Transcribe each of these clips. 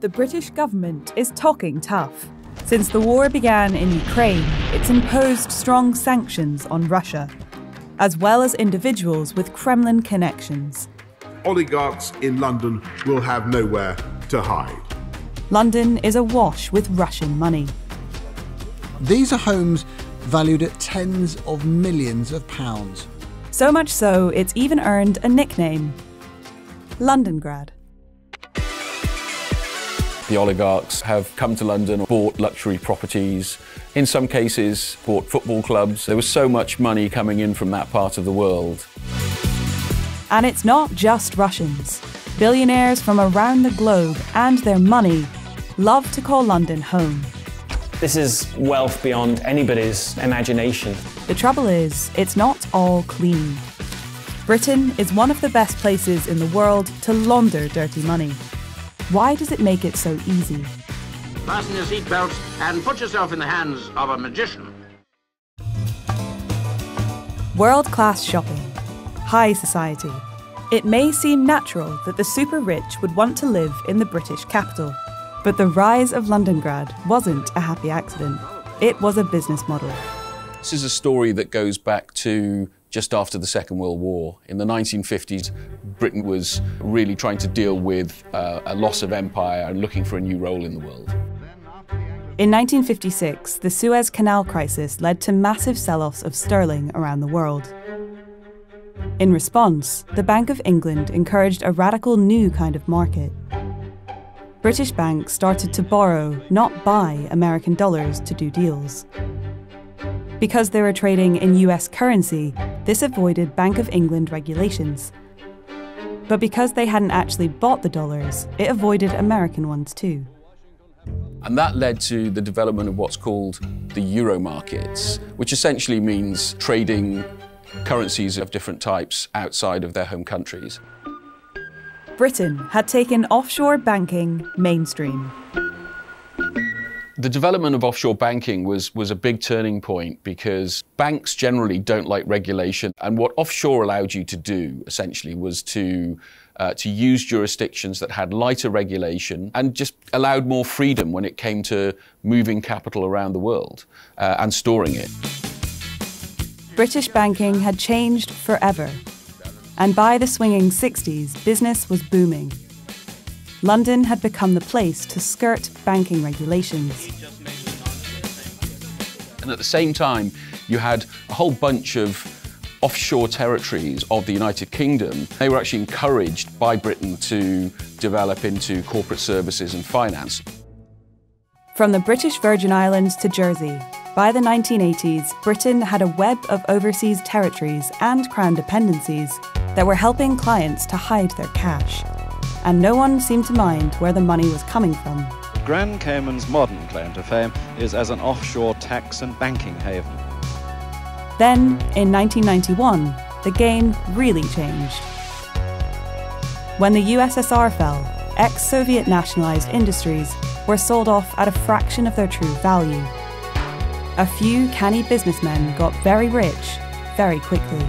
The British government is talking tough. Since the war began in Ukraine, it's imposed strong sanctions on Russia, as well as individuals with Kremlin connections. Oligarchs in London will have nowhere to hide. London is awash with Russian money. These are homes valued at tens of millions of pounds. So much so, it's even earned a nickname: Londongrad. The oligarchs have come to London, bought luxury properties, in some cases bought football clubs. There was so much money coming in from that part of the world. And it's not just Russians. Billionaires from around the globe and their money love to call London home. This is wealth beyond anybody's imagination. The trouble is, it's not all clean. Britain is one of the best places in the world to launder dirty money. Why does it make it so easy? Fasten your seatbelts and put yourself in the hands of a magician. World-class shopping. High society. It may seem natural that the super rich would want to live in the British capital. But the rise of Londongrad wasn't a happy accident. It was a business model. This is a story that goes back to just after the Second World War. In the 1950s, Britain was really trying to deal with a loss of empire and looking for a new role in the world. In 1956, the Suez Canal crisis led to massive sell-offs of sterling around the world. In response, the Bank of England encouraged a radical new kind of market. British banks started to borrow, not buy, American dollars to do deals. Because they were trading in US currency, this avoided Bank of England regulations. But because they hadn't actually bought the dollars, it avoided American ones too. And that led to the development of what's called the euro markets, which essentially means trading currencies of different types outside of their home countries. Britain had taken offshore banking mainstream. The development of offshore banking was a big turning point because banks generally don't like regulation. And what offshore allowed you to do, essentially, was to use jurisdictions that had lighter regulation and just allowed more freedom when it came to moving capital around the world and storing it. British banking had changed forever. And by the swinging 60s, business was booming. London had become the place to skirt banking regulations. And at the same time, you had a whole bunch of offshore territories of the United Kingdom. They were actually encouraged by Britain to develop into corporate services and finance. From the British Virgin Islands to Jersey, by the 1980s, Britain had a web of overseas territories and crown dependencies that were helping clients to hide their cash. And no one seemed to mind where the money was coming from. Grand Cayman's modern claim to fame is as an offshore tax and banking haven. Then, in 1991, the game really changed. When the USSR fell, ex-Soviet nationalised industries were sold off at a fraction of their true value. A few canny businessmen got very rich very quickly.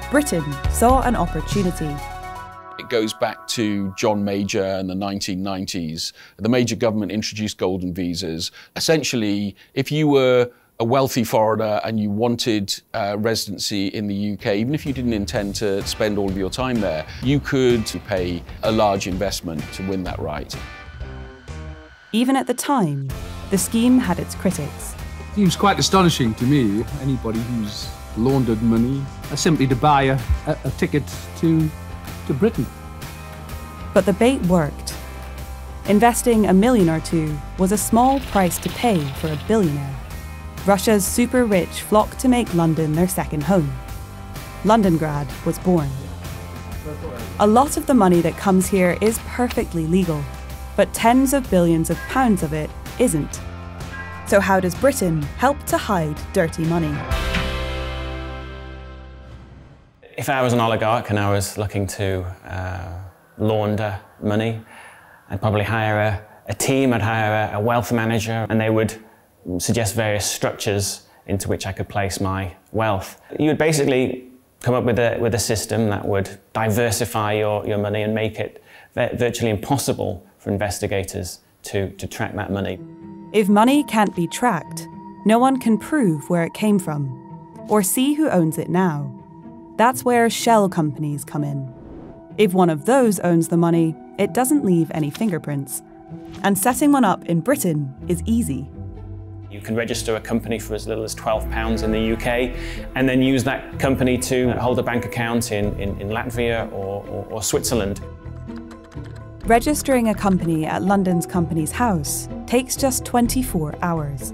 Britain saw an opportunity. It goes back to John Major and the 1990s. The Major government introduced golden visas. Essentially, if you were a wealthy foreigner and you wanted residency in the UK, even if you didn't intend to spend all of your time there, you could pay a large investment to win that right. Even at the time, the scheme had its critics. It seems quite astonishing to me, anybody who's laundered money, simply to buy a ticket to Britain. But the bait worked. Investing $1 million or $2 million was a small price to pay for a billionaire. Russia's super rich flocked to make London their second home. Londongrad was born. A lot of the money that comes here is perfectly legal, but tens of billions of pounds of it isn't. So how does Britain help to hide dirty money? If I was an oligarch and I was looking to launder money, I'd probably hire a team, I'd hire a wealth manager, and they would suggest various structures into which I could place my wealth. You would basically come up with a system that would diversify your money and make it virtually impossible for investigators to track that money. If money can't be tracked, no one can prove where it came from or see who owns it now. That's where shell companies come in. If one of those owns the money, it doesn't leave any fingerprints. And setting one up in Britain is easy. You can register a company for as little as £12 in the UK and then use that company to hold a bank account in Latvia or Switzerland. Registering a company at London's Companies House takes just 24 hours.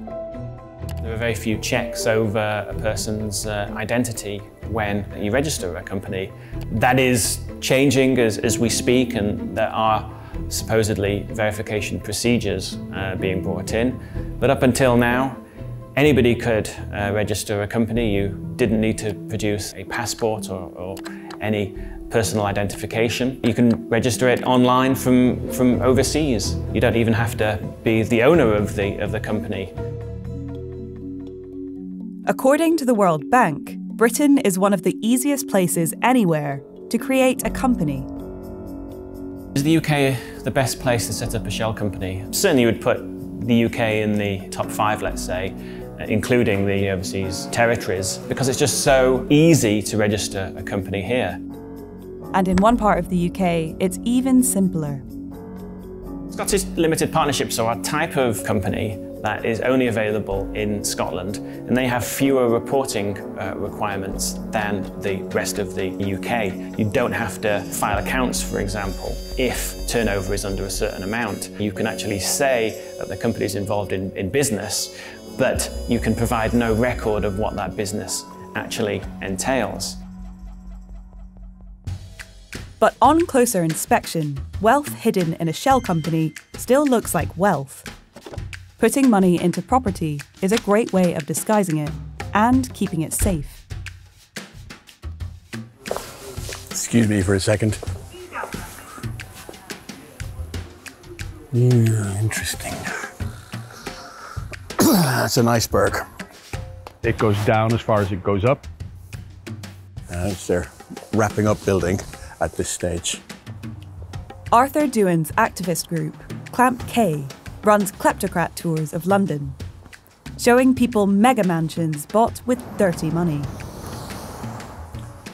There are very few checks over a person's identity when you register a company. That is changing as we speak, and there are supposedly verification procedures being brought in. But up until now, anybody could register a company. You didn't need to produce a passport or any personal identification. You can register it online from overseas. You don't even have to be the owner of the company. According to the World Bank, Britain is one of the easiest places anywhere to create a company. Is the UK the best place to set up a shell company? Certainly you would put the UK in the top 5, let's say, including the overseas territories, because it's just so easy to register a company here. And in one part of the UK, it's even simpler. Scottish limited partnerships are a type of company that is only available in Scotland, and they have fewer reporting requirements than the rest of the UK. You don't have to file accounts, for example, if turnover is under a certain amount. You can actually say that the company is involved in business, but you can provide no record of what that business actually entails. But on closer inspection, wealth hidden in a shell company still looks like wealth. Putting money into property is a great way of disguising it and keeping it safe. Excuse me for a second. Interesting. That's an iceberg. It goes down as far as it goes up. It's their wrapping up building at this stage. Arthur Dewan's activist group, Clamp K, runs kleptocrat tours of London, showing people mega mansions bought with dirty money.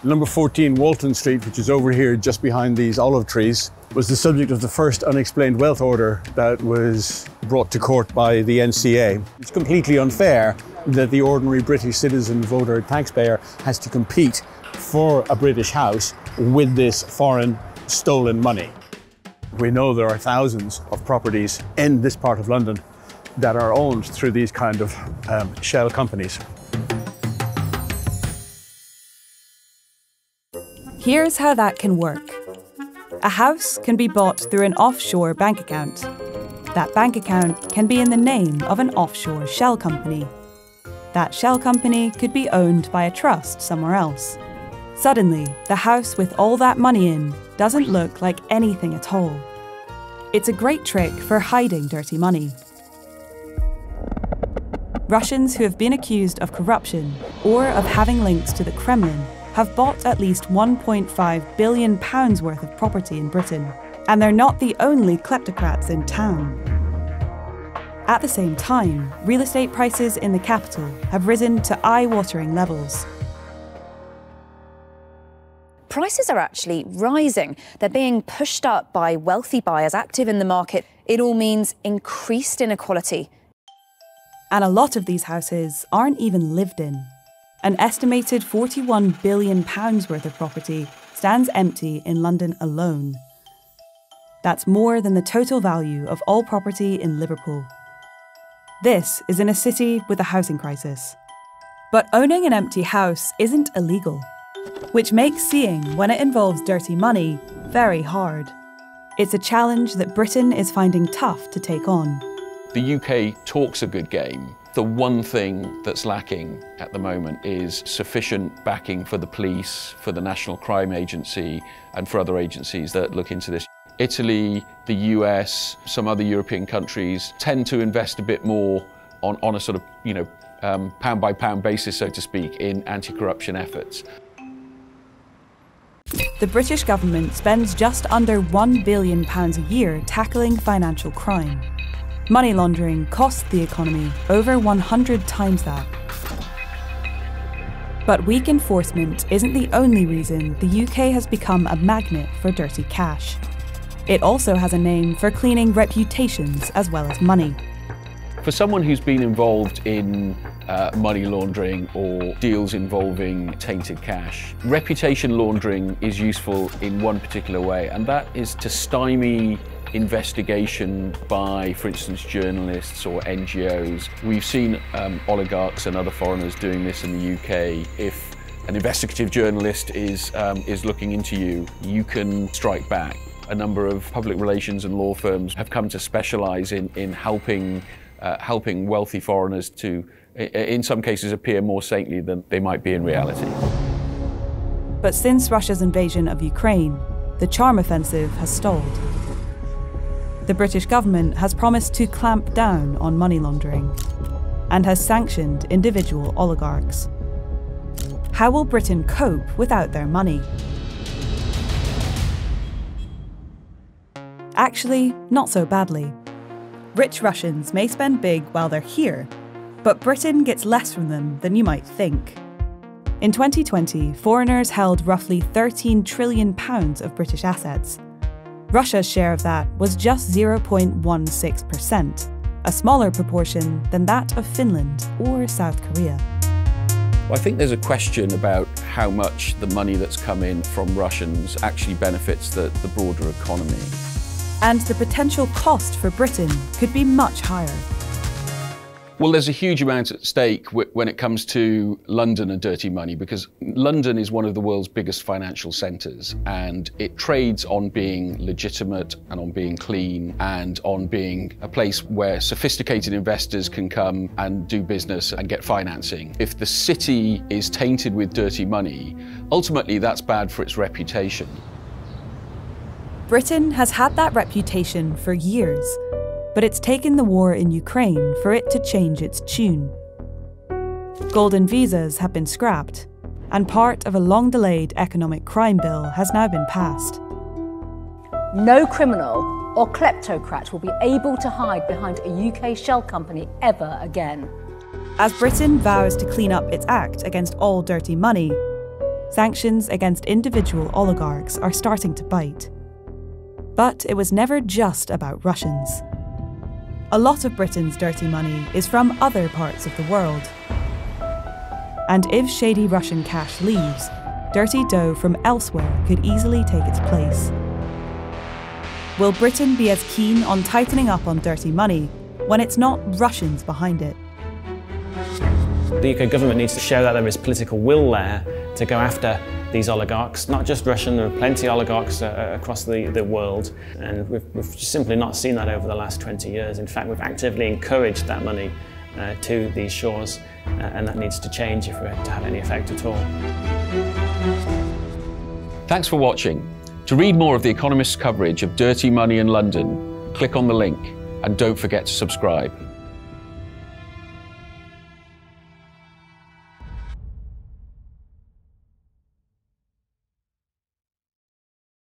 Number 14 Walton Street, which is over here just behind these olive trees, was the subject of the first unexplained wealth order that was brought to court by the NCA. It's completely unfair that the ordinary British citizen, voter, taxpayer has to compete for a British house with this foreign stolen money. We know there are thousands of properties in this part of London that are owned through these kind of shell companies. Here's how that can work. A house can be bought through an offshore bank account. That bank account can be in the name of an offshore shell company. That shell company could be owned by a trust somewhere else. Suddenly, the house with all that money in doesn't look like anything at all. It's a great trick for hiding dirty money. Russians who have been accused of corruption or of having links to the Kremlin have bought at least £1.5 billion worth of property in Britain, and they're not the only kleptocrats in town. At the same time, real estate prices in the capital have risen to eye-watering levels. Prices are actually rising. They're being pushed up by wealthy buyers active in the market. It all means increased inequality. And a lot of these houses aren't even lived in. An estimated £41 billion worth of property stands empty in London alone. That's more than the total value of all property in Liverpool. This is in a city with a housing crisis. But owning an empty house isn't illegal, which makes seeing when it involves dirty money very hard. It's a challenge that Britain is finding tough to take on. The UK talks a good game. The one thing that's lacking at the moment is sufficient backing for the police, for the National Crime Agency, and for other agencies that look into this. Italy, the US, some other European countries tend to invest a bit more on a sort of, pound by pound basis, so to speak, in anti-corruption efforts. The British government spends just under £1 billion a year tackling financial crime. Money laundering costs the economy over 100 times that. But weak enforcement isn't the only reason the UK has become a magnet for dirty cash. It also has a name for cleaning reputations as well as money. For someone who's been involved in money laundering or deals involving tainted cash, reputation laundering is useful in one particular way, and that is to stymie investigation by, for instance, journalists or NGOs. We've seen oligarchs and other foreigners doing this in the UK. If an investigative journalist is looking into you, you can strike back. A number of public relations and law firms have come to specialise in helping wealthy foreigners to, in some cases, appear more saintly than they might be in reality. But since Russia's invasion of Ukraine, the charm offensive has stalled. The British government has promised to clamp down on money laundering and has sanctioned individual oligarchs. How will Britain cope without their money? Actually, not so badly. Rich Russians may spend big while they're here, but Britain gets less from them than you might think. In 2020, foreigners held roughly £13 trillion of British assets. Russia's share of that was just 0.16%, a smaller proportion than that of Finland or South Korea. Well, I think there's a question about how much the money that's come in from Russians actually benefits the broader economy. And the potential cost for Britain could be much higher. Well, there's a huge amount at stake when it comes to London and dirty money, because London is one of the world's biggest financial centres, and it trades on being legitimate and on being clean and on being a place where sophisticated investors can come and do business and get financing. If the city is tainted with dirty money, ultimately that's bad for its reputation. Britain has had that reputation for years, but it's taken the war in Ukraine for it to change its tune. Golden visas have been scrapped, and part of a long-delayed economic crime bill has now been passed. No criminal or kleptocrat will be able to hide behind a UK shell company ever again. As Britain vows to clean up its act against all dirty money, sanctions against individual oligarchs are starting to bite. But it was never just about Russians. A lot of Britain's dirty money is from other parts of the world. And if shady Russian cash leaves, dirty dough from elsewhere could easily take its place. Will Britain be as keen on tightening up on dirty money when it's not Russians behind it? The UK government needs to show that there is political will there to go after these oligarchs, not just Russian, there are plenty of oligarchs across the world, and we've just simply not seen that over the last 20 years. In fact, we've actively encouraged that money to these shores, and that needs to change if we're to have any effect at all. Thanks for watching. To read more of The Economist's coverage of dirty money in London, click on the link and don't forget to subscribe.